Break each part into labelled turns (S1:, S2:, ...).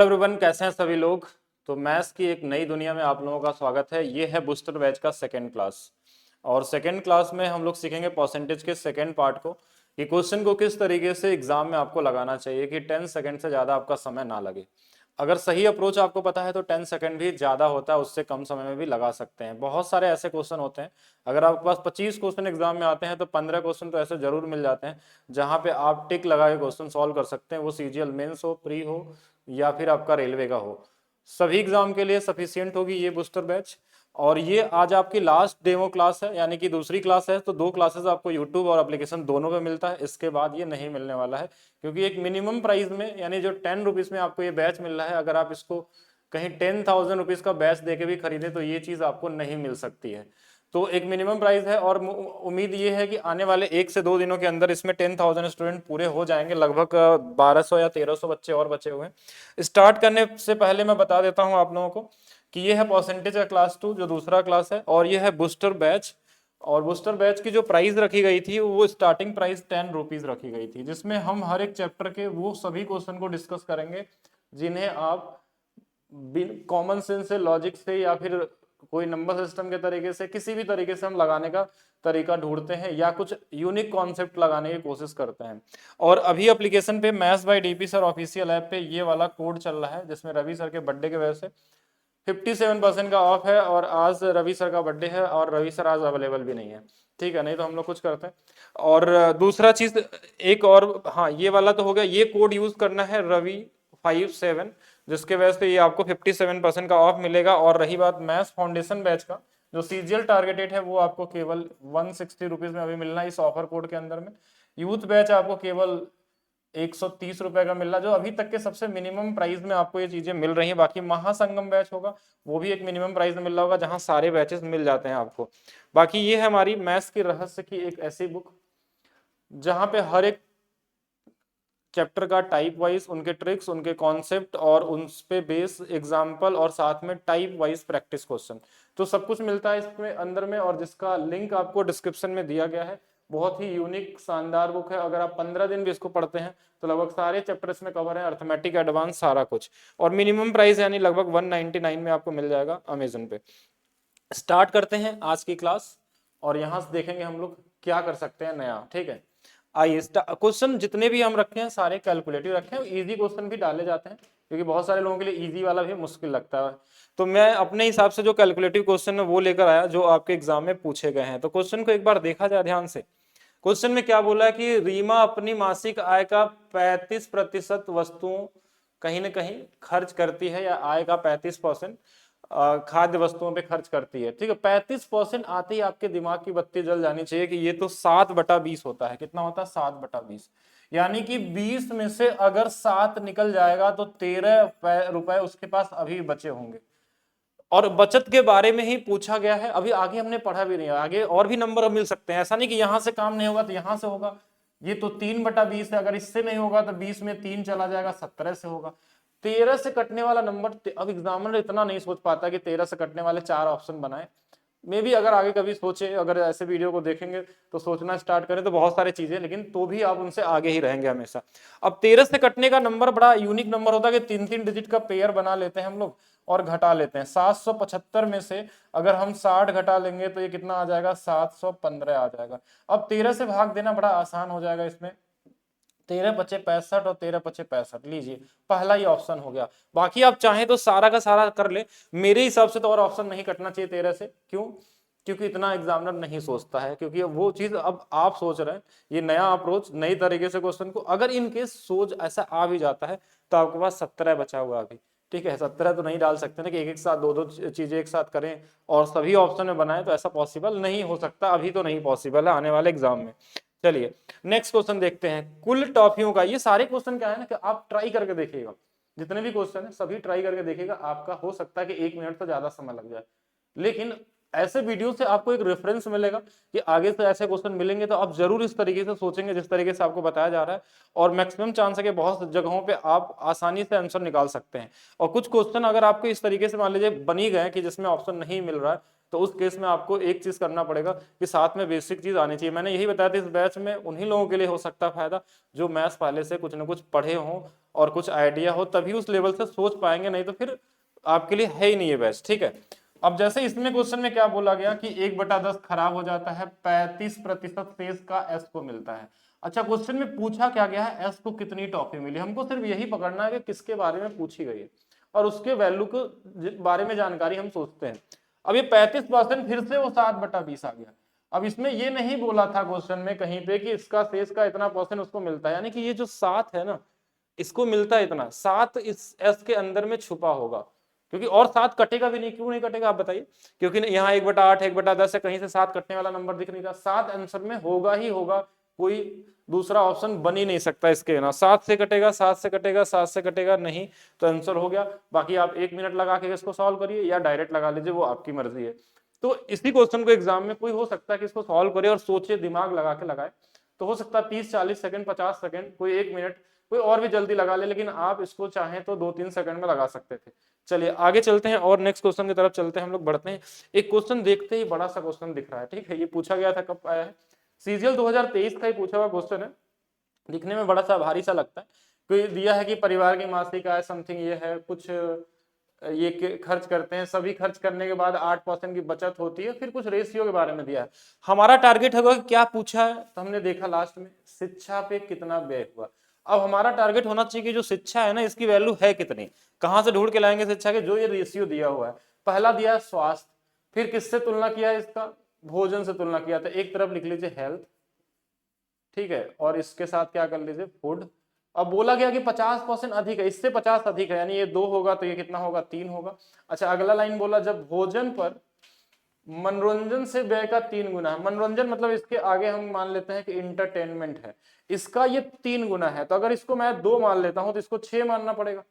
S1: Everyone, कैसे हैं सभी लोग। तो मैथ्स की एक नई दुनिया में आप लोगों का स्वागत है। ये है बूस्टर बैच का सेकंड क्लास और सेकंड क्लास में हम लोग सीखेंगे परसेंटेज के सेकंड पार्ट को कि क्वेश्चन को किस तरीके से एग्जाम में आपको लगाना चाहिए कि 10 सेकंड से ज़्यादा आपका समय ना लगे। अगर सही अप्रोच आपको पता है तो 10 सेकंड भी ज़्यादा होता है, उससे कम समय में भी लगा सकते हैं। बहुत सारे ऐसे क्वेश्चन होते हैं, अगर आपके पास 25 क्वेश्चन एग्जाम में आते हैं तो 15 क्वेश्चन तो ऐसे जरूर मिल जाते हैं जहाँ पे आप टिक लगा के क्वेश्चन सॉल्व कर सकते हैं। वो सीजीएल मेंस हो, प्री हो या फिर आपका रेलवे का हो, सभी एग्जाम के लिए सफिशियंट होगी ये बूस्टर बैच। और ये आज आपकी लास्ट डेमो क्लास है, यानी कि दूसरी क्लास है। तो 2 क्लासेस आपको यूट्यूब और एप्लीकेशन दोनों पे मिलता है, इसके बाद ये नहीं मिलने वाला है क्योंकि एक मिनिमम प्राइस में, यानी जो 10 रुपीज में आपको ये बैच मिल रहा है, अगर आप इसको कहीं 10,000 रुपीज का बैच देके भी खरीदे तो ये चीज आपको नहीं मिल सकती है। तो एक मिनिमम प्राइस है और उम्मीद ये है कि आने वाले 1 से 2 दिनों के अंदर इसमें 10,000 स्टूडेंट पूरे हो जाएंगे। लगभग 1200 या 1300 बच्चे और बचे हुए हैं। स्टार्ट करने से पहले मैं बता देता हूं आप लोगों को कि ये है परसेंटेज का क्लास 2 जो दूसरा क्लास है, और ये है बूस्टर बैच। और बूस्टर बैच की जो प्राइस रखी गई थी वो स्टार्टिंग प्राइस 10 रुपीज रखी गई थी, जिसमें हम हर एक चैप्टर के वो सभी क्वेश्चन को डिस्कस करेंगे जिन्हें आप कॉमन सेंस से, लॉजिक से या फिर कोई नंबर सिस्टम के तरीके से, किसी भी तरीके से हम लगाने का तरीका ढूंढते हैं या कुछ यूनिक कॉन्सेप्ट लगाने की कोशिश करते हैं। और अभी एप्लीकेशन पे maths by DP sir official app पे ये वाला कोड चल रहा है जिसमें रवि सर के बर्थडे की वजह से 57% का ऑफ है। और आज रवि सर का बर्थडे है और रवि सर आज अवेलेबल भी नहीं है, ठीक है, नहीं तो हम लोग कुछ करते हैं। और दूसरा चीज एक और, हाँ ये वाला तो हो गया, ये कोड यूज करना है रवि57, जिसके वजह से ये आपको 57% का ऑफ मिलेगा। और रही बात मैथ्स फाउंडेशन बैच का, जो सीजीएल टारगेटेड है वो आपको केवल 160 रुपीज में अभी मिलना है इस ऑफर कोड के अंदर में। यूथ बैच आपको केवल 130 रुपए का मिल रहा, जो अभी तक के सबसे मिनिमम प्राइस में आपको ये चीजें मिल रही हैं। बाकी महासंगम बैच होगा वो भी एक मिनिमम प्राइस में मिल रहा होगा जहां सारे बैचेस मिल जाते हैं आपको। बाकी ये है हमारी मैथ्स की रहस्य की एक ऐसी बुक जहां पे हर एक चैप्टर का टाइप वाइज उनके ट्रिक्स, उनके कॉन्सेप्ट और उन पे बेस एग्जाम्पल और साथ में टाइप वाइज प्रैक्टिस क्वेश्चन, तो सब कुछ मिलता है इसमें अंदर में, और जिसका लिंक आपको डिस्क्रिप्शन में दिया गया है। बहुत ही यूनिक शानदार बुक है। अगर आप 15 दिन भी इसको पढ़ते हैं तो लगभग सारे चैप्टर इसमें कवर है, अर्थमेटिक एडवांस सारा कुछ। और मिनिमम प्राइस यानी लगभग 199 में आपको मिल जाएगा अमेजन पे। स्टार्ट करते हैं आज की क्लास और यहाँ से देखेंगे हम लोग क्या कर सकते हैं नया, ठीक है। आइए, क्वेश्चन जितने भी हम रखे हैं सारे कैलकुलेटिव रखे हैं, इजी क्वेश्चन भी डाले जाते हैं क्योंकि बहुत सारे लोगों के लिए इजी वाला भी मुश्किल लगता है। तो मैं अपने हिसाब से जो कैलकुलेटिव क्वेश्चन है वो लेकर आया जो आपके एग्जाम में पूछे गए हैं। तो क्वेश्चन को एक बार देखा जाए ध्यान से। क्वेश्चन में क्या बोला है कि रीमा अपनी मासिक आय का 35% वस्तुओं कहीं ना कहीं खर्च करती है, या आय का 35% खाद्य वस्तुओं पे खर्च करती है, ठीक है। 35% आते ही आपके दिमाग की बत्ती जल जानी चाहिए कि ये तो 7/20 होता है। कितना होता है? 7/20। यानी कि 20 में से अगर 7 निकल जाएगा तो 13 रुपए उसके पास अभी बचे होंगे। और बचत के बारे में ही पूछा गया है, अभी आगे हमने पढ़ा भी नहीं है, आगे और भी नंबर मिल सकते हैं। ऐसा नहीं कि यहां से काम नहीं होगा तो यहां से होगा। ये तो 3/20 है, अगर इससे नहीं होगा तो 20 में 3 चला जाएगा, 17 से होगा। 13 से कटने वाला नंबर, अब एग्जामिनर इतना नहीं सोच पाता कि 13 से कटने वाले 4 ऑप्शन बनाए। मे भी अगर आगे कभी सोचे, अगर ऐसे वीडियो को देखेंगे तो सोचना स्टार्ट करें तो बहुत सारी चीजें, लेकिन तो भी आप उनसे आगे ही रहेंगे हमेशा। अब 13 से कटने का नंबर बड़ा यूनिक नंबर होता है कि 3-3 डिजिट का पेयर बना लेते हैं हम लोग और घटा लेते हैं। 775 में से अगर हम 60 घटा लेंगे तो ये कितना आ जाएगा? 715 आ जाएगा। अब 13 से भाग देना बड़ा आसान हो जाएगा इसमें। 13×5 = 65 और 13×5 = 65, लीजिए पहला ही ऑप्शन हो गया। बाकी आप चाहें तो सारा का सारा कर ले, मेरे हिसाब से तो और ऑप्शन नहीं कटना चाहिए 13 से। क्यों? क्योंकि इतना एग्जामिनर नहीं सोचता है, क्योंकि वो चीज अब आप सोच रहे हैं, ये नया अप्रोच नई तरीके से क्वेश्चन को, अगर इनकेस सोच ऐसा आ भी जाता है तो आपके पास 17 बचा हुआ अभी, ठीक है। 17 तो नहीं डाल सकते ना कि एक एक साथ दो चीजें एक साथ करें और सभी ऑप्शन में बनाए, तो ऐसा पॉसिबल नहीं हो सकता, अभी तो नहीं पॉसिबल है, आने वाले एग्जाम में। चलिए नेक्स्ट क्वेश्चन देखते हैं। कुल टॉफियों का, ये सारे क्वेश्चन क्या है ना कि आप ट्राई करके देखिएगा, जितने भी क्वेश्चन है सभी ट्राई करके देखिएगा। आपका हो सकता है कि 1 मिनट से ज्यादा समय लग जाए, लेकिन ऐसे वीडियो से आपको एक रेफरेंस मिलेगा कि आगे से ऐसे क्वेश्चन मिलेंगे तो आप जरूर इस तरीके से सोचेंगे जिस तरीके से आपको बताया जा रहा है, और मैक्सिमम चांस है कि बहुत जगहों पे आप आसानी से आंसर निकाल सकते हैं। और कुछ क्वेश्चन अगर आपको इस तरीके से मान लीजिए बन ही गए कि जिसमें ऑप्शन नहीं मिल रहा है, तो उस केस में आपको एक चीज करना पड़ेगा कि साथ में बेसिक चीज आनी चाहिए। मैंने यही बताया था, इस बैच में उन्हीं लोगों के लिए हो सकता है फायदा जो मैथ्स पहले से कुछ ना कुछ पढ़े हों और कुछ आइडिया हो, तभी उस लेवल से सोच पाएंगे, नहीं तो फिर आपके लिए है ही नहीं ये बैच। ठीक है, अब जैसे इसमें क्वेश्चन में क्या बोला गया कि 1/10 खराब हो जाता है, 35% शेष का एस को मिलता है। अच्छा, क्वेश्चन में पूछा क्या गया है, एस को कितनी टॉफी मिली, हमको सिर्फ यही पकड़ना है कि किसके बारे में पूछी गई है और उसके वैल्यू के बारे में जानकारी हम सोचते हैं। अब ये 35% फिर से वो 7/20 आ गया। अब इसमें ये नहीं बोला था क्वेश्चन में कहीं पे कि इसका शेष का इतना परसेंट उसको मिलता है, यानी कि ये जो 7 है ना, इसको मिलता है इतना, 7 इस एस के अंदर में छुपा होगा, क्योंकि और 7 कटेगा भी नहीं। क्यों नहीं कटेगा आप बताइए? क्योंकि यहाँ 1/8 1/10 है, कहीं से 7 कटने वाला नंबर दिख नहीं रहा, 7 आंसर में होगा ही होगा, कोई दूसरा ऑप्शन बन ही नहीं सकता इसके ना। 7 से कटेगा, 7 से कटेगा, 7 से कटेगा नहीं, तो आंसर हो गया। बाकी आप 1 मिनट लगा के इसको सॉल्व करिए या डायरेक्ट लगा लीजिए, वो आपकी मर्जी है। तो इसी क्वेश्चन को एग्जाम में कोई हो सकता है कि इसको सॉल्व करे और सोचे, दिमाग लगा के लगाए, तो हो सकता है 30-40 सेकंड, 50 सेकंड, कोई 1 मिनट, कोई और भी जल्दी लगा ले, लेकिन आप इसको चाहें तो 2-3 सेकंड में लगा सकते थे। चलिए आगे चलते हैं और नेक्स्ट क्वेश्चन की तरफ चलते हैं, हम लोग बढ़ते हैं। एक क्वेश्चन देखते ही बड़ा सा क्वेश्चन दिख रहा है, ठीक है, ये पूछा गया था, कब आया है, सीजीएल 2023 का ही पूछा हुआ क्वेश्चन है। दिखने में बड़ा सा भारी सा लगता है, कोई दिया है कि परिवार की मासिक आय समथिंग ये है कुछ, ये खर्च करते हैं, सभी खर्च करने के बाद 8% की बचत होती है, फिर कुछ रेशियो के बारे में दिया है। हमारा टारगेट होगा क्या पूछा है, तो हमने देखा लास्ट में शिक्षा पे कितना व्यय हुआ। अब हमारा टारगेट होना चाहिए कि जो शिक्षा है ना, इसकी वैल्यू है कितनी, कहां से ढूंढ के लाएंगे शिक्षा के, जो ये रेशियो दिया हुआ है। पहला दिया है स्वास्थ्य, फिर किससे तुलना किया है इसका, भोजन से तुलना किया था, एक तरफ लिख लीजिए हेल्थ, ठीक है, और इसके साथ क्या कर लीजिए फूड। अब बोला गया कि 50% अधिक है, इससे 50 अधिक है, यानी ये 2 होगा तो ये कितना होगा, 3 होगा। अच्छा, अगला लाइन बोला जब भोजन पर मनोरंजन से व्यय का 3 गुना है, मनोरंजन मतलब इसके आगे हम मान लेते हैं कि इंटरटेनमेंट है, इसका ये 3 गुना है, तो अगर इसको मैं 2 मान लेता हूं तो इसको 6 मानना पड़ेगा।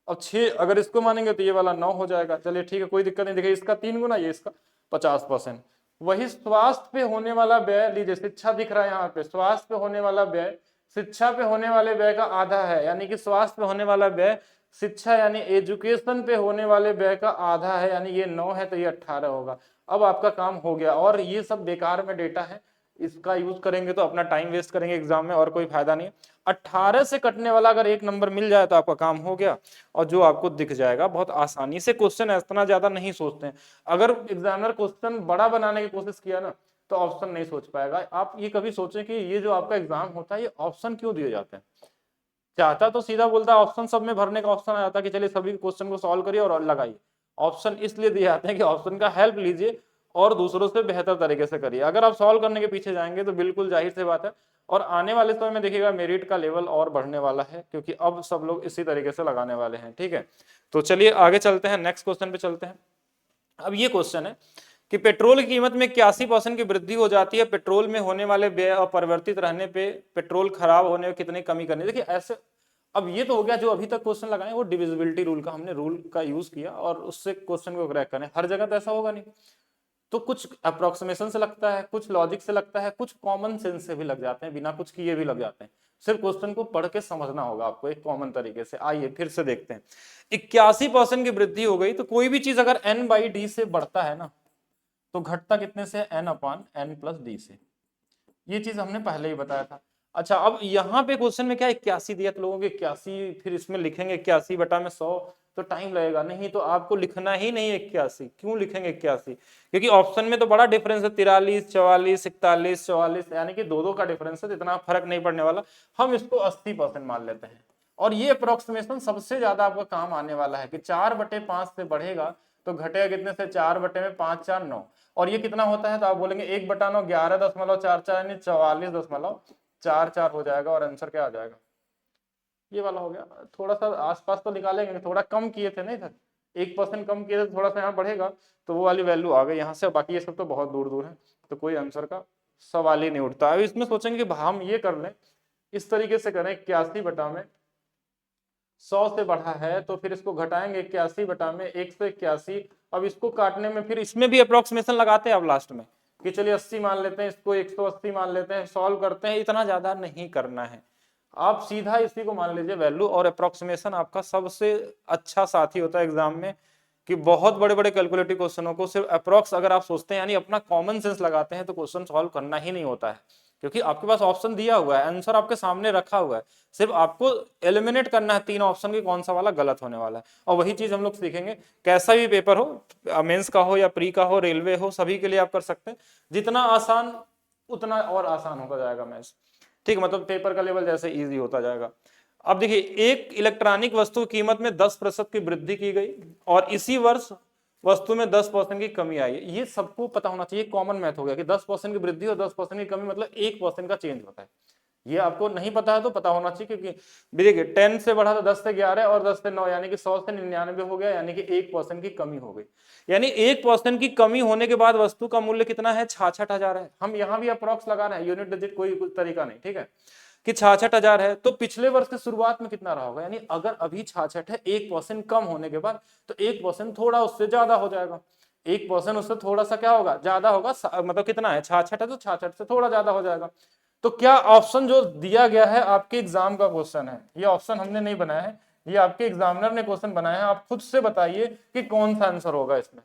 S1: अब 6 अगर इसको मानेंगे तो ये वाला 9 हो जाएगा। चलिए ठीक है, कोई दिक्कत नहीं, देखिए इसका 3 गुना, ये इसका 50%। वही स्वास्थ्य पे होने वाला व्यय लीजिए, शिक्षा दिख रहा है यहाँ पे, स्वास्थ्य पे होने वाला व्यय शिक्षा पे होने वाले व्यय का आधा है, यानी कि स्वास्थ्य पे होने वाला व्यय शिक्षा यानी एजुकेशन पे होने वाले व्यय का आधा है, यानी ये 9 है तो ये 18 होगा। अब आपका काम हो गया, और ये सब बेकार में डेटा है, इसका यूज करेंगे तो अपना टाइम वेस्ट करेंगे एग्जाम में, और कोई फायदा नहीं है। 18 से कटने वाला अगर एक नंबर मिल जाए तो आपका काम हो गया, और जो आपको दिख जाएगा बहुत आसानी से। क्वेश्चन इतना ज्यादा नहीं सोचते हैं, अगर एग्जामिनर क्वेश्चन बड़ा बनाने की कोशिश किया ना तो ऑप्शन नहीं सोच पाएगा। आप ये कभी सोचें कि ये जो आपका एग्जाम होता है, ये ऑप्शन क्यों दिए जाते हैं? चाहता तो सीधा बोलता है ऑप्शन सब में भरने का ऑप्शन आ जाता है कि चलिए सभी क्वेश्चन को सॉल्व करिए और लगाइए। ऑप्शन इसलिए दिए जाते हैं कि ऑप्शन का हेल्प लीजिए और दूसरों से बेहतर तरीके से करिए। अगर आप सॉल्व करने के पीछे जाएंगे तो बिल्कुल जाहिर सी बात है, और आने वाले समय में देखिएगा मेरिट का लेवल और बढ़ने वाला है, क्योंकि अब सब लोग इसी तरीके से लगाने वाले हैं। ठीक है, तो चलिए आगे चलते हैं, नेक्स्ट क्वेश्चन पे चलते हैं। अब ये क्वेश्चन है कि पेट्रोल की कीमत में 81% की वृद्धि हो जाती है, पेट्रोल में होने वाले व्यय अपरिवर्तित रहने पे पेट्रोल खराब होने में कितनी कमी करनी। देखिए ऐसे, अब ये तो हो गया जो अभी तक क्वेश्चन लगाए वो डिविजिबिलिटी रूल का, हमने रूल का यूज किया और उससे क्वेश्चन को क्रैक करें। हर जगह तो ऐसा होगा नहीं, तो कुछ अप्रोक्सीमेशन से लगता है, कुछ लॉजिक से लगता है, कुछ कॉमन सेंस से भी लग जाते हैं, बिना कुछ किए भी लग जाते हैं। सिर्फ क्वेश्चन को पढ़ के समझना होगा आपको एक कॉमन तरीके से। आइए फिर से देखते हैं, 81% की वृद्धि हो गई, तो कोई भी चीज अगर n/d से बढ़ता है ना, तो घटता कितने से, n/n+d से। ये चीज हमने पहले ही बताया था। अच्छा, अब यहाँ पे क्वेश्चन में क्या 81 दिया, तो लोगों के 81 फिर इसमें लिखेंगे 81/100, तो टाइम लगेगा। नहीं, तो आपको लिखना ही नहीं 81। क्यों लिखेंगे 81? क्योंकि ऑप्शन में तो बड़ा डिफरेंस है, 43, 44, 41, 44, यानी कि 2-2 का डिफरेंस है, इतना फर्क नहीं पड़ने वाला। हम इसको 80% मान लेते हैं, और ये अप्रोक्सीमेशन सबसे ज्यादा आपका काम आने वाला है कि 4/5 से बढ़ेगा तो घटेगा कितने से, 4/5, 4 9, और ये कितना होता है, तो आप बोलेंगे 1/9 11.44, यानी 44.44 हो जाएगा, और आंसर क्या आ जाएगा, ये वाला हो गया। थोड़ा सा आसपास तो निकालेंगे, थोड़ा कम किए थे नहीं सर, 1% कम किए थे, थोड़ा सा यहाँ बढ़ेगा तो वो वाली वैल्यू आ गई यहाँ से। बाकी ये सब तो बहुत दूर दूर है, तो कोई आंसर का सवाल ही नहीं उठता। अब इसमें सोचेंगे कि हम ये कर लें, इस तरीके से करें, 81 बटा में 100 से बढ़ा है तो फिर इसको घटाएंगे 81 बटा में 181। अब इसको काटने में फिर इसमें भी अप्रोक्सीमेशन लगाते हैं अब लास्ट में कि चलिए 80 मान लेते हैं, इसको 180 मान लेते हैं, सॉल्व करते हैं। इतना ज्यादा नहीं करना है, आप सीधा इसी को मान लीजिए वैल्यू, और अप्रोक्सीमेशन आपका सबसे अच्छा साथी होता है एग्जाम में। कि बहुत बड़े बड़े कैलकुलेटिव क्वेश्चनों को सिर्फ अप्रोक्स अगर आप सोचते हैं यानी अपना कॉमन सेंस लगाते हैं तो क्वेश्चन सॉल्व करना ही नहीं होता है, क्योंकि आपके पास ऑप्शन दिया हुआ है, आंसर आपके सामने रखा हुआ है, सिर्फ आपको एलिमिनेट करना है तीन ऑप्शन की कौन सा वाला गलत होने वाला है। और वही चीज हम लोग सीखेंगे, कैसा भी पेपर हो, मेंस का हो या प्री का हो, रेलवे हो, सभी के लिए आप कर सकते हैं। जितना आसान उतना और आसान होता जाएगा मैथ्स, ठीक, मतलब पेपर का लेवल जैसे इजी होता जाएगा। अब देखिए, एक इलेक्ट्रॉनिक वस्तु की कीमत में 10% की वृद्धि की गई और इसी वर्ष वस्तु में 10% की कमी आई। ये सबको पता होना चाहिए, कॉमन मैथ हो गया कि 10% की वृद्धि और 10% की कमी मतलब 1% का चेंज होता है। ये आपको नहीं पता है तो पता होना चाहिए, क्योंकि देखिए 10 से बढ़ा तो 10 से 11 और 10 से 9 यानी कि 100 से 99 हो गया, यानी कि 1% की कमी हो गई। यानी 1% की कमी होने के बाद वस्तु का मूल्य कितना है, 66,000 है। हम यहाँ भी अप्रोक्स लगा रहे हैं, यूनिट डिजिट कोई तरीका नहीं, ठीक है, कि 66,000 है। तो पिछले वर्ष की शुरुआत में कितना रहा होगा, यानी अगर अभी 66 है 1% कम होने के बाद, तो 1% थोड़ा उससे ज्यादा हो जाएगा, 1% उससे थोड़ा सा क्या होगा, ज्यादा होगा, मतलब कितना है 66 है तो 66 से थोड़ा ज्यादा हो जाएगा। तो क्या ऑप्शन जो दिया गया है आपके एग्जाम का क्वेश्चन है, ये ऑप्शन हमने नहीं बनाया है, ये आपके एग्जामिनर ने क्वेश्चन बनाया है। आप खुद से बताइए कि कौन सा आंसर होगा इसमें,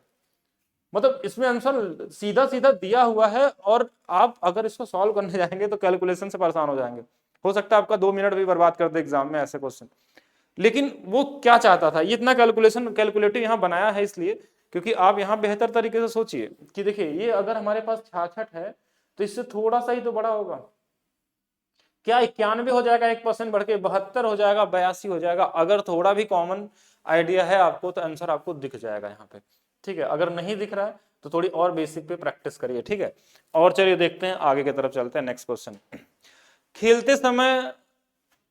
S1: मतलब इसमें आंसर सीधा सीधा दिया हुआ है और आप अगर इसको सॉल्व करने जाएंगे तो कैलकुलेशन से परेशान हो जाएंगे। हो सकता है आपका 2 मिनट भी बर्बाद कर दे एग्जाम में ऐसे क्वेश्चन। लेकिन वो क्या चाहता था, ये इतना कैलकुलेटिव यहाँ बनाया है इसलिए क्योंकि आप यहाँ बेहतर तरीके से सोचिए कि देखिए ये अगर हमारे पास 66 है तो इससे थोड़ा सा ही तो बड़ा होगा, क्या 91 हो जाएगा, 1% बढ़ के 72 हो जाएगा, 82 हो जाएगा। अगर थोड़ा भी कॉमन आइडिया है आपको तो आंसर आपको दिख जाएगा यहाँ पे, ठीक है। अगर नहीं दिख रहा है तो थोड़ी और बेसिक पे प्रैक्टिस करिए, ठीक है। और चलिए देखते हैं आगे की तरफ चलते हैं, नेक्स्ट क्वेश्चन। खेलते समय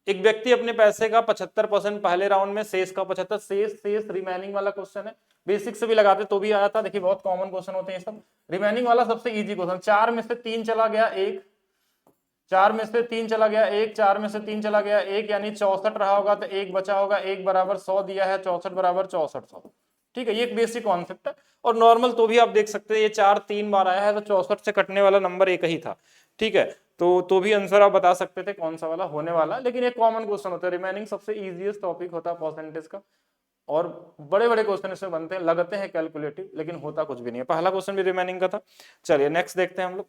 S1: एक व्यक्ति अपने पैसे का 75% पहले राउंड में, शेष का 75, शेष रिमेनिंग वाला क्वेश्चन है। बेसिक से भी लगाते तो भी आया था, देखिए बहुत कॉमन क्वेश्चन होते हैं सब। रिमेनिंग वाला सबसे इजी क्वेश्चन, 4 में से 3 चला गया 1, 4 में से 3 चला गया 1, 4 में से 3 चला गया 1, यानी 64 रहा होगा तो 1 बचा होगा, 1 बराबर 100 दिया है, 64 बराबर 6400, ठीक है। ये एक बेसिक कॉन्सेप्ट है। और नॉर्मल तो भी आप देख सकते हैं, ये 4 3 बार आया है तो 64 से कटने वाला नंबर एक ही था, ठीक है। तो भी आंसर आप बता सकते थे कौन सा वाला होने वाला, लेकिन एक कॉमन क्वेश्चन होता है। रिमेनिंग सबसे इजीएस्ट टॉपिक होता है परसेंटेज का, और बड़े बड़े क्वेश्चन इसमें बनते हैं, लगते हैं कैलकुलेटिव लेकिन होता कुछ भी नहीं है। पहला क्वेश्चन भी रिमेनिंग का था। चलिए नेक्स्ट देखते हैं हम लोग।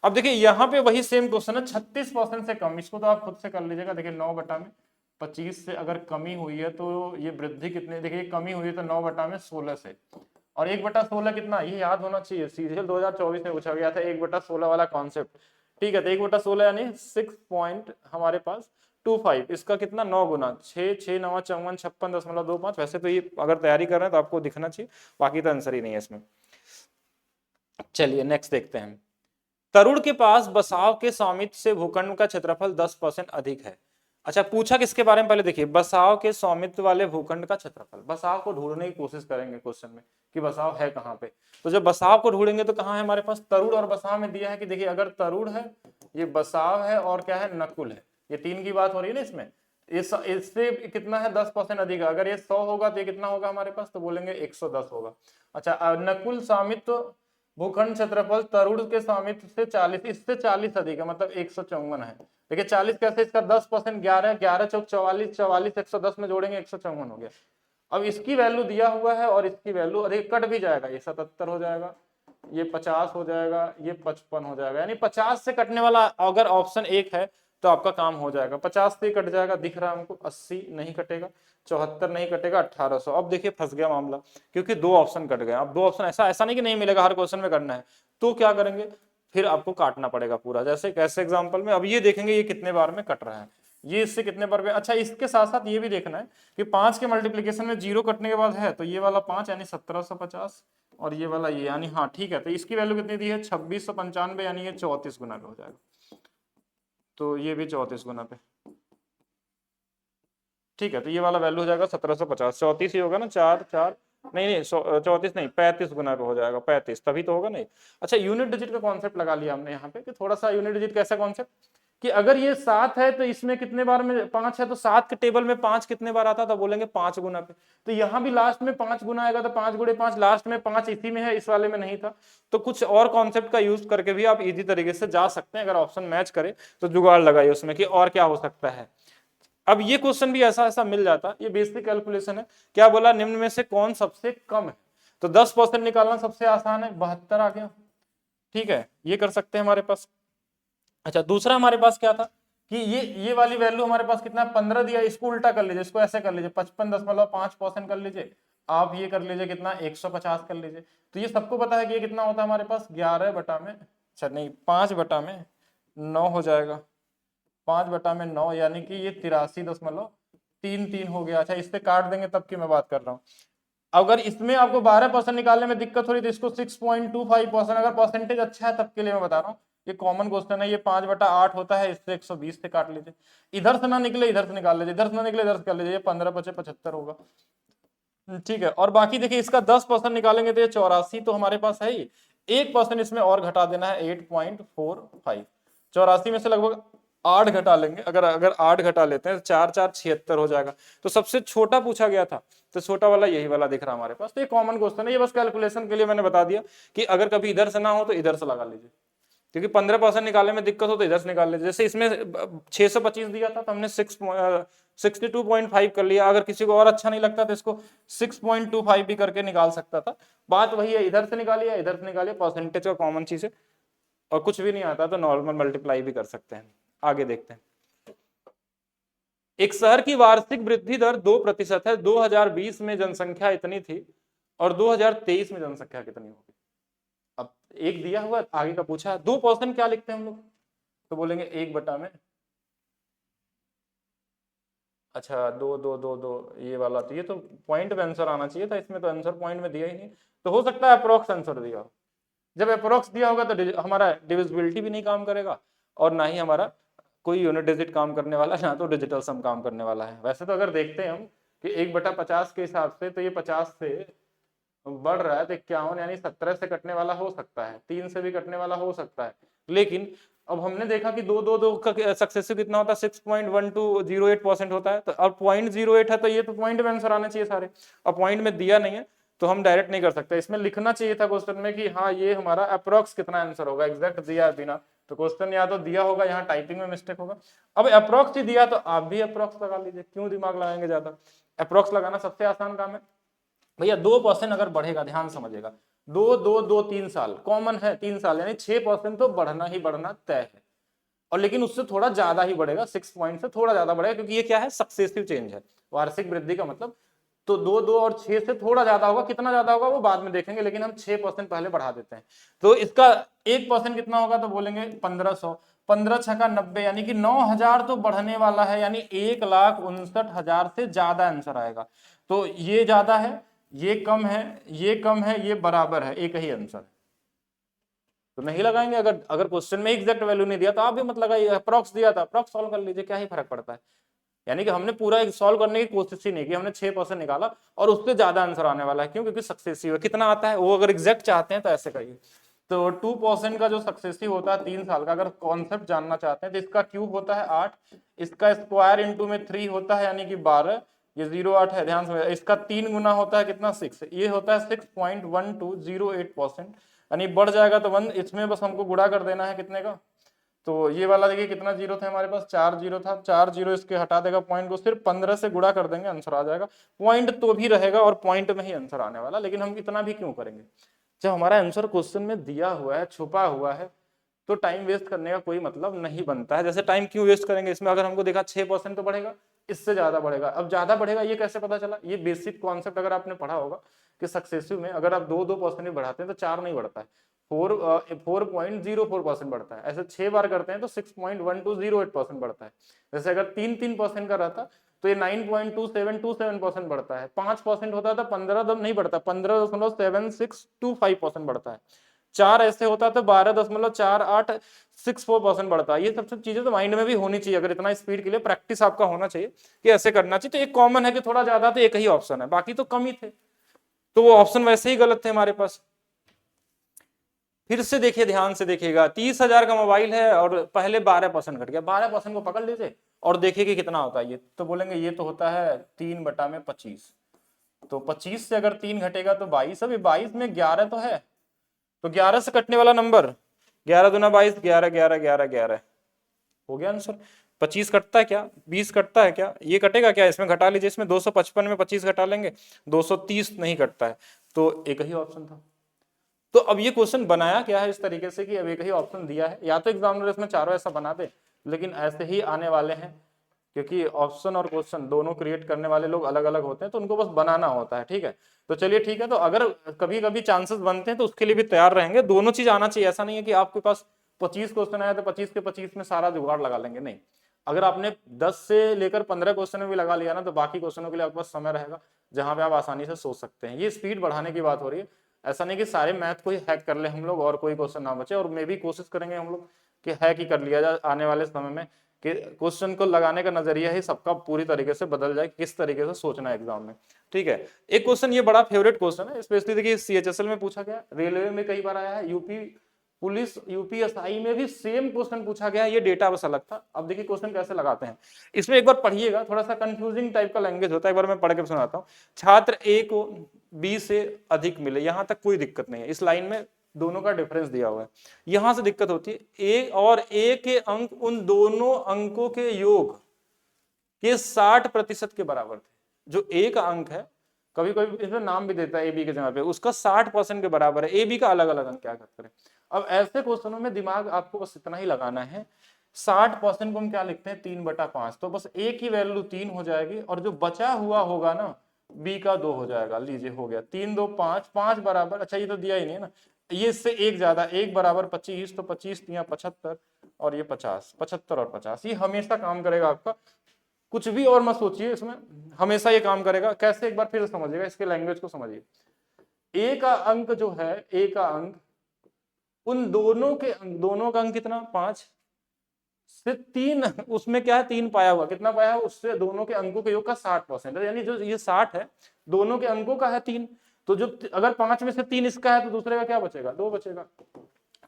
S1: अब देखिए यहाँ पे वही सेम क्वेश्चन है, 36% से कम, इसको तो आप खुद से कर लीजिएगा। देखिए 9 बटा में 25 से अगर कमी हुई है तो ये वृद्धि कितनी, देखिए कमी हुई है तो 9 बटा में 16 से, और 1 बटा 16 कितना, ये याद होना चाहिए, सीजीएल 2024 में पूछा गया था 1 बटा 16 वाला कॉन्सेप्ट, ठीक है। तो 1 बटा 16 यानी 6 पॉइंट हमारे पास 25, इसका कितना 9 गुना 6, 6 9 54 56.25। वैसे तो ये अगर तैयारी कर रहे हैं तो आपको दिखना चाहिए, बाकी तो आंसर ही नहीं है इसमें। चलिए नेक्स्ट देखते हैं। तरुण के पास बसाव के स्वामित्व से भूखंड का क्षेत्रफल 10% अधिक है। अच्छा, पूछा किसके बारे में, पहले देखिए बसाव के स्वामित्व वाले भूखंड का क्षेत्रफल। बसाव को ढूंढने की कोशिश करेंगे क्वेश्चन में कि बसाव है कहाँ पे। तो जब बसाव को ढूंढेंगे तो कहाँ है हमारे पास, तरुण और बसाव में दिया है कि देखिए अगर तरुण है, ये बसाव है और क्या है, नकुल है, ये तीन की बात हो रही है ना इसमें। इससे कितना है 10% अधिक है। अगर ये 100 होगा तो ये कितना होगा हमारे पास, तो बोलेंगे 110 होगा। अच्छा, नकुल स्वामित्व भूखंड क्षेत्रफल तरुण के स्वामित्व से 40, इससे 40 अधिक है, मतलब 154 है। देखिए 40 कैसे, इसका 10%, 11, 11 चौक 44, 44 110 में जोड़ेंगे 154 हो गया। अब इसकी वैल्यू दिया हुआ है और इसकी वैल्यू, अरे कट भी जाएगा, ये 77 हो जाएगा, ये 50 हो जाएगा, ये 55 हो जाएगा। यानी 50 से कटने वाला अगर ऑप्शन एक है तो आपका काम हो जाएगा। 50 से कट जाएगा, दिख रहा है हमको। 80 नहीं कटेगा, 74 नहीं कटेगा, 1800। अब देखिए फंस गया मामला, क्योंकि दो ऑप्शन कट गए। अब दो ऑप्शन, ऐसा नहीं कि नहीं मिलेगा, हर क्वेश्चन में करना है। तो क्या करेंगे, फिर आपको काटना पड़ेगा पूरा। जैसे कैसे एग्जाम्पल में, अब ये देखेंगे ये कितने बार में कट रहा है, ये इससे कितने बार में। अच्छा, इसके साथ साथ ये भी देखना है कि 5 के मल्टीप्लीकेशन में 0 कटने के बाद है, तो ये वाला 5 यानी 1750, और ये वाला ये यानी, हाँ ठीक है। तो इसकी वैल्यू कितनी दी है, 2695, यानी ये 34 गुना पे हो जाएगा। तो ये भी 34 गुना पे, ठीक है। तो ये वाला वैल्यू हो जाएगा 1750, 34 ही होगा ना, 4 4 नहीं 34 नहीं, 35 गुना पे हो जाएगा, 35 तभी तो होगा नहीं। अच्छा, यूनिट डिजिट का कॉन्सेप्ट लगा लिया हमने यहाँ पे कि थोड़ा सा यूनिट डिजिट कैसा कॉन्सेप्ट, कि अगर ये 7 है तो इसमें कितने बार में 5 है, तो 7 के टेबल में 5 कितने बार आता था, बोलेंगे 5 गुना पे। तो यहाँ भी लास्ट में 5 गुना आएगा, तो 5 गुणे 5, लास्ट में 5 इसी में है, इस वाले में नहीं था। तो कुछ और कॉन्सेप्ट का यूज करके भी आप इजी तरीके से जा सकते हैं। अगर ऑप्शन मैच करे तो जुगाड़ लगाइए उसमें कि और क्या हो सकता है। अब ये क्वेश्चन भी ऐसा ऐसा मिल जाता, ये बेसिक कैलकुलेशन है। क्या बोला, निम्न में से कौन सबसे कम है, तो 10% निकालना सबसे आसान है, 72 आ गया। ठीक है, ये कर सकते हैं हमारे पास। अच्छा, दूसरा हमारे पास क्या था कि ये वाली वैल्यू हमारे पास कितना 15 दिया, इसको उल्टा कर लीजिए, इसको ऐसे कर लीजिए 55.5% कर लीजिए। आप ये कर लीजिए कितना 150 कर लीजिए। तो ये सबको पता है कि ये कितना होता है हमारे पास 11 बटा में, अच्छा नहीं 5 बटा में 9 हो जाएगा, 5 बटा में 9, यानी कि ये 83.33 हो गया। अच्छा, इससे काट देंगे तब की मैं बात कर रहा हूँ। अगर इसमें आपको 12% निकालने में दिक्कत हो रही तो इसको 6.25%, अगर परसेंटेज अच्छा है तब के लिए मैं बता रहा हूँ, ये कॉमन क्वेश्चन है। ये 5/8 होता है, इससे 120 से काट लीजिए, इधर से ना निकले इधर से निकाल लीजिए, इधर से ना निकले इधर से कर लीजिए, 15 × 5 = 75 होगा। ठीक है, और बाकी देखिए इसका 10% निकालेंगे तो ये 84 तो हमारे पास है ही, 1% इसमें और घटा देना है 8.45, 84 में से लगभग 8 घटा लेंगे। अगर 8 घटा लेते हैं तो 4 4 76 हो जाएगा। तो सबसे छोटा पूछा गया था, तो छोटा वाला यही वाला दिख रहा है हमारे पास। तो ये कॉमन क्वेश्चन है, ये बस कैलकुलेशन के लिए मैंने बता दिया कि अगर कभी इधर से ना हो तो इधर से लगा लीजिए, क्योंकि 15% निकालने में दिक्कत हो तो इधर से निकाल लीजिए। जैसे इसमें 625 दिया था तो हमने 62.5 कर लिया। अगर किसी को और अच्छा नहीं लगता तो इसको 6.25 भी करके निकाल सकता था। बात वही है, इधर से निकालिए इधर से निकालिए, परसेंटेज का कॉमन चीज है। और कुछ भी नहीं आता तो नॉर्मल मल्टीप्लाई भी कर सकते हैं। आगे देखते हैं, एक शहर की वार्षिक वृद्धि दर 2% है। 2020 में जनसंख्या इतनी थी और 2023 में जनसंख्या कितनी होगी। अब एक दिया हुआ, आगे का पूछा है, 2% क्या लिखते हैं हम लोग, तो बोलेंगे 1 बटा में, अच्छा 2 2 2 2 ये वाला, तो ये तो पॉइंट में आंसर आना चाहिए था, इसमें तो आंसर पॉइंट में दिया ही नहीं। तो हो सकता है अप्रोक्स आंसर दिया हो। जब अप्रोक्स दिया होगा तो हमारा डिविजिबिलिटी भी नहीं काम करेगा और ना ही हमारा कोई यूनिट डिजिट काम करने वाला है, ना तो डिजिटल सम काम करने वाला है। वैसे तो अगर देखते हैं हम कि 1/50 के हिसाब से तो ये 50 से बढ़ रहा है तो 51, यानी 17 से कटने वाला हो सकता है, 3 से भी कटने वाला हो सकता है। लेकिन अब हमने देखा कि 2 2 2 का सक्सेसिव कितना होता है, 6.1208% होता है। तो अब 0.08 है तो ये तो पॉइंट में आंसर आने चाहिए सारे, अब पॉइंट में दिया नहीं है तो हम डायरेक्ट नहीं कर सकते। इसमें लिखना चाहिए था क्वेश्चन में कि हाँ ये हमारा अप्रोक्स कितना आंसर होगा, एग्जैक्ट दिया है बिना, तो क्वेश्चन या तो दिया होगा, यहाँ टाइपिंग में मिस्टेक होगा। अब अप्रोक्स ही दिया तो आप भी अप्रोक्स लगा लीजिए, क्यों दिमाग लगाएंगे ज्यादा, अप्रोक्स लगाना सबसे आसान काम है। भैया 2% अगर बढ़ेगा, ध्यान समझिएगा, 2 2 2 3 साल कॉमन है, 3 साल यानी 6% तो बढ़ना ही बढ़ना तय है। और लेकिन उससे थोड़ा ज्यादा ही बढ़ेगा, 6 पॉइंट से थोड़ा ज्यादा बढ़ेगा, क्योंकि ये क्या है, सक्सेसिव चेंज है, वार्षिक वृद्धि का मतलब। तो 2 2 और 6 से थोड़ा ज्यादा होगा, कितना ज्यादा होगा वो बाद में देखेंगे, लेकिन हम 6% पहले बढ़ा देते हैं। तो इसका 1% कितना होगा, तो बोलेंगे 1500, 15 छका 90, यानी कि 9000 तो बढ़ने वाला है, यानी 1,59,000 से ज्यादा आंसर आएगा। तो ये ज्यादा है, ये कम है, ये कम है, ये बराबर है, एक ही आंसर है, तो नहीं लगाएंगे। अगर क्वेश्चन में एग्जैक्ट वैल्यू नहीं दिया तो आप भी मत लगाइए, अप्रॉक्स दिया था अप्रॉक्स सॉल्व कर लीजिए, क्या ही फर्क पड़ता है। यानी कि हमने पूरा सॉल्व करने की कोशिश ही नहीं की, हमने 6% निकाला और उससे ज्यादा आंसर आने वाला है, क्यों, क्योंकि सक्सेसिव है। कितना आता है वो अगर एग्जैक्ट चाहते हैं तो ऐसे करिए। तो 2% का जो सक्सेसिव होता है 3 साल का, अगर कॉन्सेप्ट जानना चाहते हैं तो इसका क्यूब होता है 8, इसका स्क्वायर इंटू में 3 होता है, यानी कि 12, ये 0.8 है, ध्यान से। इसका 3 गुना होता है कितना, 6, ये होता है 6.1208%, यानी बढ़ जाएगा तो 1, इसमें बस हमको गुणा कर देना है कितने का। तो ये वाला देखिए कितना जीरो था हमारे पास, 4 जीरो था, 4 जीरो इसके हटा देगा पॉइंट को, सिर्फ 15 से गुणा कर देंगे, आंसर आ जाएगा। पॉइंट तो भी रहेगा और पॉइंट में ही आंसर आने वाला, लेकिन हम इतना भी क्यों करेंगे, जब हमारा आंसर क्वेश्चन में दिया हुआ है, छुपा हुआ है, तो टाइम वेस्ट करने का कोई मतलब नहीं बनता है। जैसे टाइम क्यों वेस्ट करेंगे इसमें, अगर हमको देखा 6% तो बढ़ेगा, इससे ज्यादा बढ़ेगा। अब ज्यादा बढ़ेगा ये कैसे पता चला, ये बेसिक कॉन्सेप्ट अगर आपने पढ़ा होगा कि सक्सेसिव में अगर आप 2% बढ़ाते हैं तो 4 नहीं बढ़ता है, 4.04% बढ़ता है। ऐसे 6 बार करते हैं तो 6.1208% बढ़ता है। जैसे अगर 3% का रहता तो ये 9.2727% बढ़ता है। 5% होता था 15 दम नहीं बढ़ता, 15.7625% बढ़ता है। 4 ऐसे होता तो 12.4864% बढ़ता है। ये सब चीजें तो माइंड में भी होनी चाहिए, अगर इतना स्पीड के लिए प्रैक्टिस आपका होना चाहिए कि ऐसे करना चाहिए। तो एक कॉमन है कि थोड़ा ज्यादा, तो एक ही ऑप्शन है, बाकी तो कम ही थे, तो वो ऑप्शन वैसे ही गलत थे हमारे पास। फिर से देखिए, ध्यान से देखिएगा, 30,000 का मोबाइल है और पहले 12% घट गया, 12% को पकड़ लीजिए और देखिए कि कितना होता है ये, तो बोलेंगे ये तो होता है 3/25। तो 25 से अगर 3 घटेगा तो 22, अभी 22 में 11 तो है, तो 11 से कटने वाला नंबर 11 दूना 22, 11 11 11 11 हो गया आंसर। 25 कटता है क्या, 20 कटता है क्या, ये कटेगा क्या, इसमें घटा लीजिए, इसमें 255 में 25 घटा लेंगे, 230 नहीं कटता है, तो एक ही ऑप्शन था। तो अब ये क्वेश्चन बनाया क्या है इस तरीके से कि अब एक ही ऑप्शन दिया है, या तो एग्जामिनर इसमें चारों ऐसा बना दे, लेकिन ऐसे ही आने वाले हैं, क्योंकि ऑप्शन और क्वेश्चन दोनों क्रिएट करने वाले लोग अलग अलग होते हैं, तो उनको बस बनाना होता है, ठीक है। तो चलिए ठीक है, तो अगर कभी कभी चांसेस बनते हैं तो उसके लिए भी तैयार रहेंगे, दोनों चीज आना चाहिए, ऐसा नहीं है कि आपके पास 25 क्वेश्चन आया तो 25 के 25 में सारा जुगाड़ लगा लेंगे, नहीं। अगर आपने 10 से लेकर 15 क्वेश्चन में भी लगा लिया ना, तो बाकी क्वेश्चनों के लिए आपके पास समय रहेगा जहां पे आप आसानी से सोच सकते हैं। ये स्पीड बढ़ाने की बात हो रही है, ऐसा नहीं कि सारे मैथ को ही हैक कर ले हम लोग और कोई क्वेश्चन ना बचे, और मे भी कोशिश करेंगे हम लोग कि हैक ही कर लिया जाए आने वाले समय में, कि क्वेश्चन को लगाने का नजरिया ही सबका पूरी तरीके से बदल जाए, किस तरीके से सोचना है एग्जाम में, ठीक है। एक क्वेश्चन ये बड़ा फेवरेट क्वेश्चन है, स्पेशली देखिए CHSL में पूछा गया, रेलवे में कई बार आया है, यूपी पुलिस UPSI में भी सेम क्वेश्चन पूछा गया, ये डेटा बस अलग था। अब देखिए क्वेश्चन कैसे लगाते हैं, इसमें एक बार पढ़िएगा, थोड़ा सा कंफ्यूजिंग टाइप का लैंग्वेज होता है, एक बार मैं पढ़ के सुनाता हूँ। छात्र A को B से अधिक मिले, यहां तक कोई दिक्कत नहीं है, इस लाइन में दोनों का डिफरेंस दिया हुआ है, यहां से दिक्कत होती है, A और A के अंक उन दोनों अंकों के योग के 60% के बराबर थे। जो A का अंक है, कभी कभी इसमें नाम भी देता है AB के जगह पे, उसका 60% के बराबर है, AB का अलग अलग अंक क्या करें। अब ऐसे क्वेश्चनों में दिमाग आपको बस इतना ही लगाना है, 60% को हम क्या लिखते हैं 3/5, तो बस A की वैल्यू 3 हो जाएगी, और जो बचा हुआ होगा ना B का 2 हो जाएगा, लीजिए हो गया 3 2 5, 5 बराबर, अच्छा ये तो दिया ही नहीं है ना, ये इससे एक ज्यादा, 1 बराबर 25, तो 25 तिया 75 और ये 50, 75 और 50, ये हमेशा काम करेगा आपका, कुछ भी और मत सोचिए इसमें, हमेशा ये काम करेगा। कैसे, एक बार फिर समझिएगा, इसके लैंग्वेज को समझिए। A का अंक जो है, A का अंक उन दोनों के अंक, दोनों का अंक कितना 5 से 3, उसमें क्या है 3 पाया हुआ, कितना पाया हुआ, उससे दोनों के अंकों के योग का 60% है, यानी जो ये 60 है दोनों के अंकों का है 3, तो जो अगर 5 में से 3 इसका है तो दूसरे का क्या बचेगा, 2 बचेगा।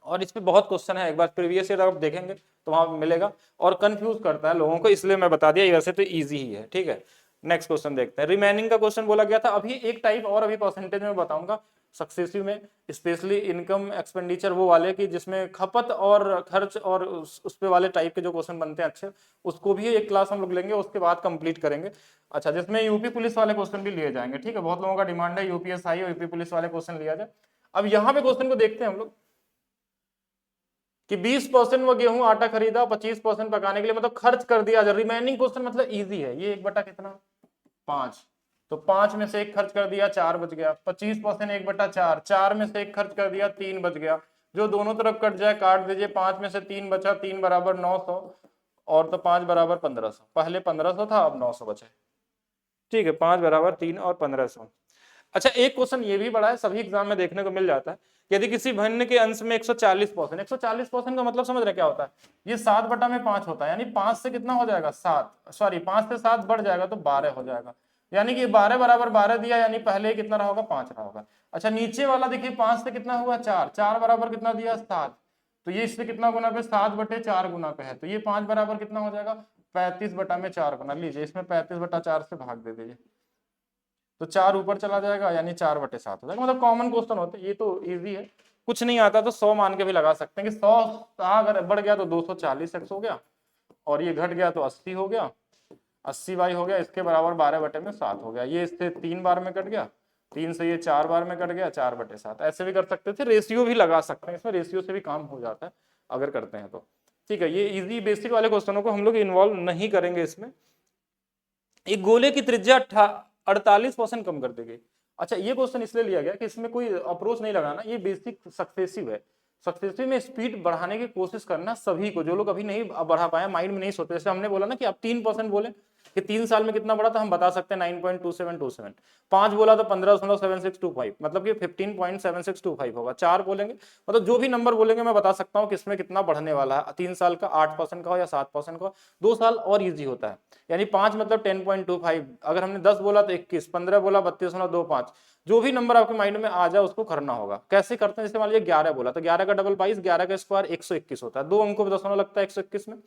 S1: और इस पे बहुत क्वेश्चन है, एक बार प्रीवियस ईयर आप देखेंगे तो वहां मिलेगा, और कंफ्यूज करता है लोगों को, इसलिए मैं बता दिया, वैसे तो इजी ही है, ठीक है। नेक्स्ट क्वेश्चन देखते हैं, रिमेनिंग का क्वेश्चन बोला गया था, अभी एक टाइप और अभी परसेंटेज में बताऊंगा सक्सेसिव में, स्पेशली इनकम एक्सपेंडिचर वो वाले की जिसमें खपत और खर्च और उस पे वाले टाइप के जो क्वेश्चन बनते हैं अच्छे, उसको भी एक क्लास हम लोग लेंगे, उसके बाद कंप्लीट करेंगे। अच्छा, जिसमें यूपी पुलिस वाले क्वेश्चन भी लिए जाएंगे, ठीक है, बहुत लोगों का डिमांड है UPSI और यूपी पुलिस वाले क्वेश्चन लिया जाए। अब यहाँ पे क्वेश्चन को देखते हैं हम लोग कि 20% वो गेहूं आटा खरीदा, 25% पकाने के लिए, मतलब खर्च कर दिया, रिमेनिंग क्वेश्चन मतलब इजी है, ये 1 बटा कितना 5, तो 5 में से 1 खर्च कर दिया 4 बच गया, 25% 1/4, 4 में से 1 खर्च कर दिया 3 बच गया, जो दोनों तरफ कट जाए काट दीजिए, 5 में से 3 बचा, 3 बराबर 900, और तो 5 बराबर 1500, पहले 1500 था अब 900 बचे, ठीक है, 5 बराबर 3 और 1500। अच्छा, एक क्वेश्चन ये भी बड़ा है, सभी एग्जाम में देखने को मिल जाता है, यदि किसी भिन्न के अंश में 140%, 140% का मतलब समझ रहे क्या होता है, ये 7/5 होता है, यानी 5 से कितना हो जाएगा 7, सॉरी 5 से 7 बढ़ जाएगा तो 12 हो जाएगा, यानी कि 12 बराबर 12 दिया, यानी पहले कितना रहा होगा 5 रहा होगा। अच्छा, नीचे वाला देखिए 5 से कितना हुआ 4, 4 बराबर कितना दिया 7, तो ये इससे कितना गुना पे 7/4 गुना पे है, तो ये 5 बराबर कितना हो जाएगा 35/4 गुना, लीजिए इसमें 35/4 से भाग दे दीजिए, तो 4 ऊपर चला जाएगा, यानी 4/7 हो जाएगा, मतलब कॉमन क्वेश्चन होते हैं, ये तो इजी है, कुछ नहीं आता तो 100 मान के भी लगा सकते हैं कि 100 अगर बढ़ गया तो 240x हो गया, और ये घट गया तो 80 हो गया, 80y हो गया, इसके बराबर 12/7 हो गया, ये इससे 3 बार में कट गया, 3 से ये 4 बार में कट गया, 4/7, ऐसे भी कर सकते थे, रेशियो भी लगा सकते हैं, इसमें रेशियो से भी काम हो जाता है अगर करते हैं तो, ठीक है। ये इजी बेसिक वाले क्वेश्चनों को हम लोग इन्वॉल्व नहीं करेंगे इसमें। एक गोले की त्रिज्या 48% कम कर दी गई। अच्छा, ये क्वेश्चन इसलिए लिया गया कि इसमें कोई अप्रोच नहीं लगाना, ये बेसिक सक्सेसिव है, सक्सेसिव में स्पीड बढ़ाने की कोशिश करना सभी को, जो लोग अभी नहीं बढ़ा पाए, माइंड में नहीं सोते, जैसे हमने बोला ना कि आप 3% बोले कि 3 साल में कितना बढ़ा था, हम बता सकते हैं 9.2727। 5 बोला तो 15.7625, मतलब कि 15.7625 होगा। 4 बोलेंगे, मतलब जो भी नंबर बोलेंगे मैं बता सकता हूँ किसमें कितना बढ़ने वाला है। 3 साल का 8% का हो या 7% का, 2 साल और इजी होता है। यानी 5 मतलब 10.25, अगर हमने 10 बोला तो 21, 15 बोला 32.25। जो भी नंबर आपके माइंड में आ जाए उसको करना होगा। कैसे करते हैं, जैसे मान लीजिए 11 बोला तो 11 का डबल 22, 11 का स्क्वायर 121 होता है, 2 अंकों में दशमलव लगता है 121 में,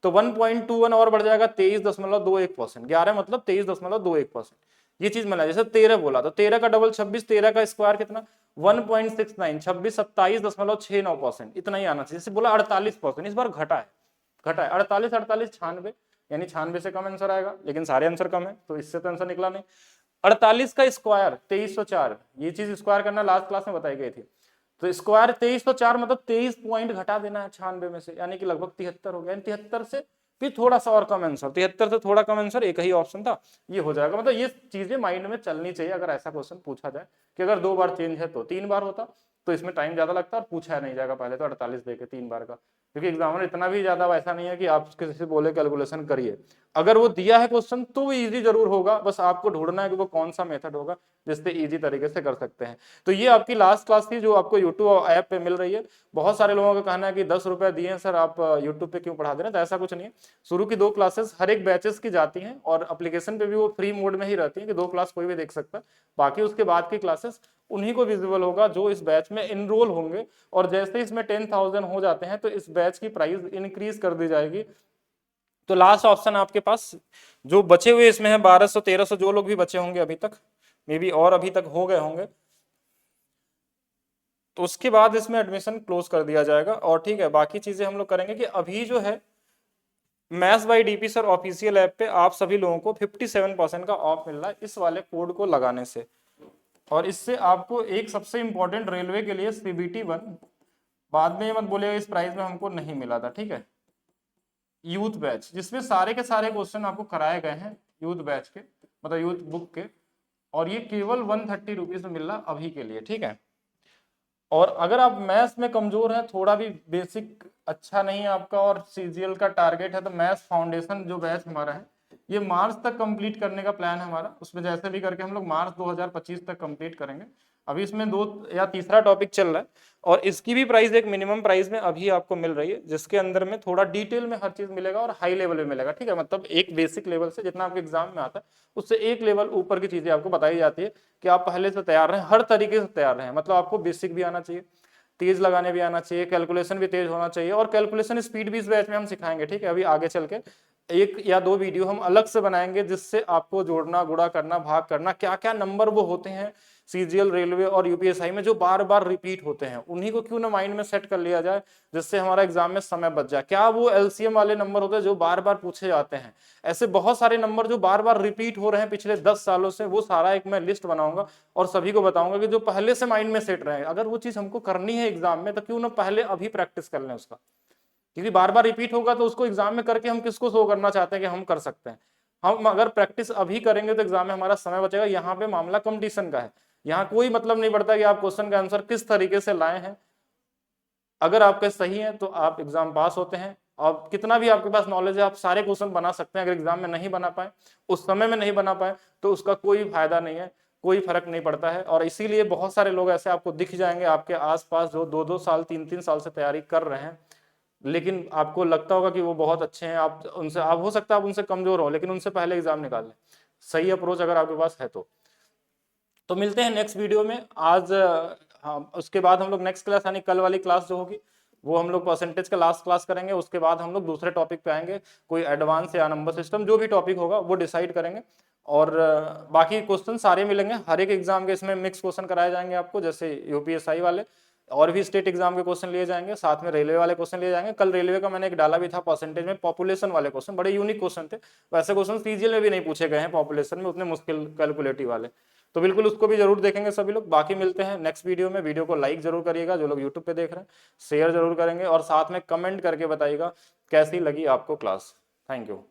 S1: तो 1.21 और बढ़ जाएगा 23.21%। 11 मतलब 23.21%, ये चीज मिला। जैसे 13 बोला तो 13 का डबल 26, 13 का स्क्वायर कितना 1.69, 26 27.69%, इतना ही आना चाहिए। जैसे बोला 48%, इस बार घटा है, 48, 48, 96, यानी 96 से कम आंसर आएगा, लेकिन सारे आंसर कम है तो इससे तो आंसर निकला नहीं। 48 का स्क्वायर 2304, ये चीज स्क्वायर करना लास्ट क्लास में बताई गई थी, तो स्क्वायर 2304 मतलब 23 पॉइंट घटा देना है 96 में से, यानी कि लगभग 73 हो गया। 73 से फिर थोड़ा सा और कम आंसर, 73 से थोड़ा कम आंसर, एक ही ऑप्शन था, ये हो जाएगा। मतलब ये चीजें माइंड में चलनी चाहिए अगर ऐसा क्वेश्चन पूछा जाए कि अगर 2 बार चेंज है तो 3 बार होता, तो इसमें टाइम ज्यादा लगता और पूछा नहीं जाएगा पहले तो 48 देके 3 बार का, क्योंकि एग्जामिनर इतना भी ज्यादा वैसा नहीं है कि आप किसी से बोले कैलकुलेशन करिए। अगर वो दिया है क्वेश्चन तो वो इजी जरूर होगा, बस आपको ढूंढना है कि वो कौन सा मेथड होगा जिससे इजी तरीके से कर सकते हैं। तो ये आपकी लास्ट क्लास थी जो आपको यूट्यूब ऐप पे मिल रही है। बहुत सारे लोगों का कहना है कि 10 रुपए दिए हैं सर आप यूट्यूब पे क्यों पढ़ा दे रहे हैं, तो ऐसा कुछ नहीं है। शुरू की 2 क्लासेस हर एक बैचेस की जाती हैं और एप्लीकेशन पे भी वो फ्री मोड में ही रहती है कि 2 क्लास कोई भी देख सकता है। बाकी उसके बाद की क्लासेस उन्हीं को विजिबल होगा जो इस बैच में इनरोल होंगे, और जैसे इसमें 10,000 हो जाते हैं तो इस बैच की प्राइस इंक्रीज कर दी जाएगी। तो लास्ट ऑप्शन आपके पास जो बचे हुए इसमें है 1200 1300, जो लोग भी बचे होंगे अभी तक, मे बी और अभी तक हो गए होंगे, तो उसके बाद इसमें एडमिशन क्लोज कर दिया जाएगा। और ठीक है, बाकी चीजें हम लोग करेंगे कि अभी जो है maths by DP sir official app पे आप सभी लोगों को 57% का ऑफ मिल रहा है इस वाले कोड को लगाने से। और इससे आपको एक सबसे इंपॉर्टेंट रेलवे के लिए CBT 1, बाद में ये मत बोलिएगा इस प्राइस में हमको नहीं मिला था, ठीक है, यूथ बैच जिसमें सारे के सारे क्वेश्चन आपको कराए गए हैं यूथ बैच के, मतलब यूथ बुक के, और ये केवल 130 रुपीज में मिल रहा अभी के लिए, ठीक है। और अगर आप मैथ्स में कमजोर हैं, थोड़ा भी बेसिक अच्छा नहीं है आपका और CGL का टारगेट है, तो मैथ्स फाउंडेशन जो बैच हमारा है ये मार्च तक कंप्लीट करने का प्लान है हमारा। उसमें जैसे भी करके हम लोग मार्च 2025 तक कंप्लीट करेंगे। अभी इसमें 2 या तीसरा टॉपिक चल रहा है, और इसकी भी प्राइस एक मिनिमम प्राइस में अभी आपको मिल रही है, जिसके अंदर में थोड़ा डिटेल में हर चीज मिलेगा और हाई लेवल में मिलेगा, ठीक है। मतलब एक बेसिक लेवल से जितना आपके एग्जाम में आता है उससे एक लेवल ऊपर की चीजें आपको बताई जाती है कि आप पहले से तैयार रहें, हर तरीके से तैयार रहें। मतलब आपको बेसिक भी आना चाहिए, तेज लगाने भी आना चाहिए, कैलकुलेशन भी तेज होना चाहिए, और कैलकुलेशन स्पीड भी इस बैच में हम सिखाएंगे, ठीक है। अभी आगे चल के 1 या 2 वीडियो हम अलग से बनाएंगे जिससे आपको जोड़ना, गुणा करना, भाग करना, क्या क्या नंबर वो होते हैं CGL, रेलवे और UPSI में जो बार बार रिपीट होते हैं, उन्हीं को क्यों ना माइंड में सेट कर लिया जाए जिससे हमारा एग्जाम में समय बच जाए। क्या वो LCM वाले नंबर होते हैं जो बार बार पूछे जाते हैं, ऐसे बहुत सारे नंबर जो बार बार रिपीट हो रहे हैं पिछले 10 सालों से, वो सारा एक मैं लिस्ट बनाऊंगा और सभी को बताऊंगा कि जो पहले से माइंड में सेट रहे। अगर वो चीज हमको करनी है एग्जाम में तो क्यों ना पहले अभी प्रैक्टिस कर लें उसका, क्योंकि बार बार रिपीट होगा तो उसको एग्जाम में करके हम किसको शो करना चाहते हैं कि हम कर सकते हैं। हम अगर प्रैक्टिस अभी करेंगे तो एग्जाम में हमारा समय बचेगा। यहाँ पे मामला कंपटीशन का है, यहाँ कोई मतलब नहीं पड़ता कि आप क्वेश्चन का आंसर किस तरीके से लाए हैं, अगर आपके सही है तो आप एग्जाम पास होते हैं। और कितना भी आपके पास नॉलेज है आप सारे क्वेश्चन बना सकते हैं, अगर एग्जाम में नहीं बना पाए, उस समय में नहीं बना पाए, तो उसका कोई फायदा नहीं है, कोई फर्क नहीं पड़ता है। और इसीलिए बहुत सारे लोग ऐसे आपको दिख जाएंगे आपके आसपास जो 2-2 साल 3-3 साल से तैयारी कर रहे हैं, लेकिन आपको लगता होगा कि वो बहुत अच्छे हैं, आप उनसे, आप हो सकता है आप उनसे कमजोर हो, लेकिन उनसे पहले एग्जाम निकाल लें। सही अप्रोच अगर आपके पास है तो मिलते हैं नेक्स्ट वीडियो में। आज हाँ, उसके बाद हम लोग नेक्स्ट क्लास यानी कल वाली क्लास जो होगी वो हम लोग परसेंटेज का लास्ट क्लास करेंगे। उसके बाद हम लोग दूसरे टॉपिक पे आएंगे, कोई एडवांस या नंबर सिस्टम, जो भी टॉपिक होगा वो डिसाइड करेंगे। और बाकी क्वेश्चन सारे मिलेंगे, हर एक एग्जाम के इसमें मिक्स क्वेश्चन कराए जाएंगे आपको, जैसे UPSI वाले और भी स्टेट एग्जाम के क्वेश्चन लिए जाएंगे, साथ में रेलवे वाले क्वेश्चन लिए जाएंगे। कल रेलवे का मैंने एक डाला भी था परसेंटेज में, पॉपुलेशन वाले क्वेश्चन बड़े यूनिक क्वेश्चन थे, वैसे क्वेश्चन CGL में भी नहीं पूछे गए हैं पॉपुलेशन में, उतने मुश्किल कैलकुलेटिव वाले, तो बिल्कुल उसको भी जरूर देखेंगे सभी लोग। बाकी मिलते हैं नेक्स्ट वीडियो में। वीडियो को लाइक जरूर करिएगा जो लोग यूट्यूब पे देख रहे हैं, शेयर जरूर करेंगे, और साथ में कमेंट करके बताइएगा कैसी लगी आपको क्लास। Thank you.